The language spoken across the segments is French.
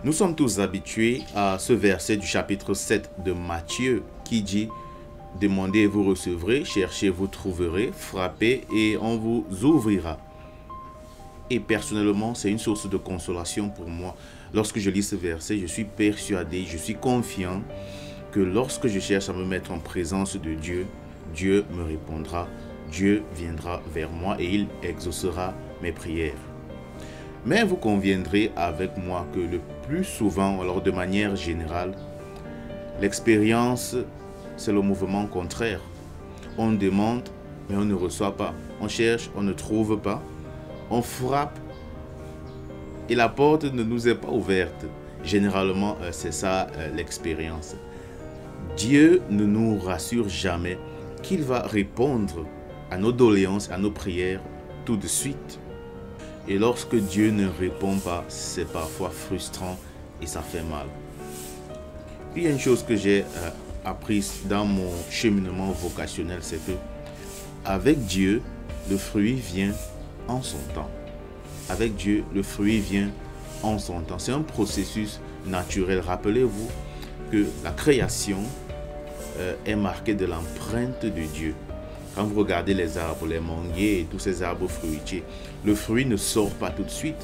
Nous sommes tous habitués à ce verset du chapitre 7 de Matthieu qui dit « Demandez et vous recevrez, cherchez, vous trouverez, frappez et on vous ouvrira ». Et personnellement, c'est une source de consolation pour moi. Lorsque je lis ce verset, je suis persuadé, je suis confiant que lorsque je cherche à me mettre en présence de Dieu, Dieu me répondra, Dieu viendra vers moi et il exaucera mes prières. Mais vous conviendrez avec moi que le plus souvent, alors de manière générale, l'expérience, c'est le mouvement contraire. On demande, mais on ne reçoit pas. On cherche, on ne trouve pas. On frappe et la porte ne nous est pas ouverte. Généralement, c'est ça l'expérience. Dieu ne nous rassure jamais qu'il va répondre à nos doléances, à nos prières tout de suite. Et lorsque Dieu ne répond pas, c'est parfois frustrant et ça fait mal. Il y a une chose que j'ai apprise dans mon cheminement vocationnel, c'est que avec Dieu, le fruit vient en son temps. Avec Dieu, le fruit vient en son temps. C'est un processus naturel. Rappelez-vous que la création est marquée de l'empreinte de Dieu. Quand vous regardez les arbres, les manguiers et tous ces arbres fruitiers, le fruit ne sort pas tout de suite.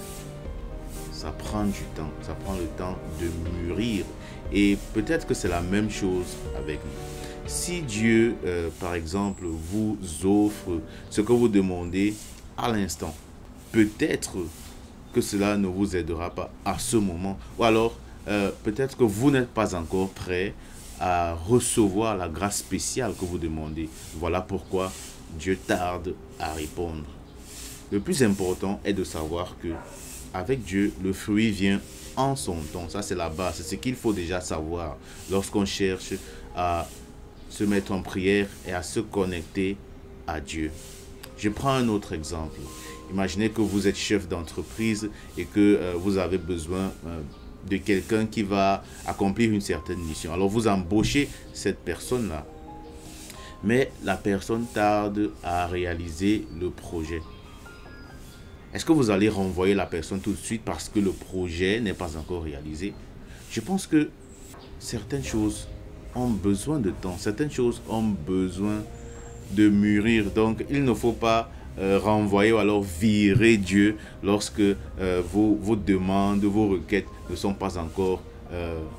Ça prend du temps, ça prend le temps de mûrir. Et peut-être que c'est la même chose avec nous. Si Dieu, par exemple, vous offre ce que vous demandez à l'instant, peut-être que cela ne vous aidera pas à ce moment. Ou alors, peut-être que vous n'êtes pas encore prêt à recevoir la grâce spéciale que vous demandez. Voilà pourquoi Dieu tarde à répondre. Le plus important est de savoir que avec Dieu, le fruit vient en son temps. Ça, c'est la base. C'est ce qu'il faut déjà savoir lorsqu'on cherche à se mettre en prière et à se connecter à Dieu. Je prends un autre exemple. Imaginez que vous êtes chef d'entreprise et que vous avez besoin de quelqu'un qui va accomplir une certaine mission. Alors vous embauchez cette personne-là, mais la personne tarde à réaliser le projet. Est-ce que vous allez renvoyer la personne tout de suite parce que le projet n'est pas encore réalisé? Je pense que certaines choses ont besoin de temps, certaines choses ont besoin de mûrir. Donc il ne faut pas renvoyer ou alors virer Dieu lorsque vos demandes, vos requêtes ne sont pas encore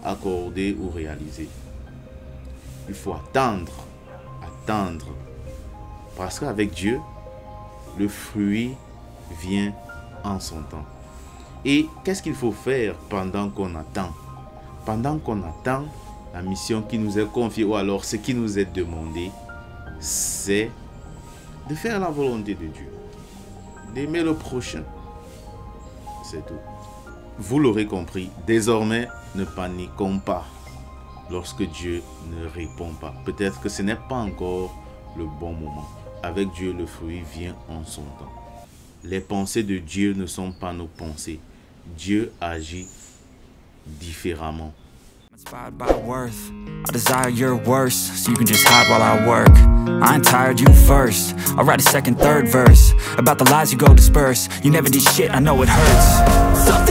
accordées ou réalisées. Il faut attendre. Parce qu'avec Dieu, le fruit vient en son temps. Et qu'est-ce qu'il faut faire pendant qu'on attend? Pendant qu'on attend, la mission qui nous est confiée ou alors ce qui nous est demandé, c'est de faire la volonté de Dieu, d'aimer le prochain. C'est tout. Vous l'aurez compris, désormais, ne paniquons pas lorsque Dieu ne répond pas. Peut-être que ce n'est pas encore le bon moment. Avec Dieu, le fruit vient en son temps. Les pensées de Dieu ne sont pas nos pensées. Dieu agit différemment. Inspired by worth, I desire your worst, so you can just hide while I work. I ain't tired, you first. I'll write a second, third verse about the lies you go disperse. You never did shit, I know it hurts.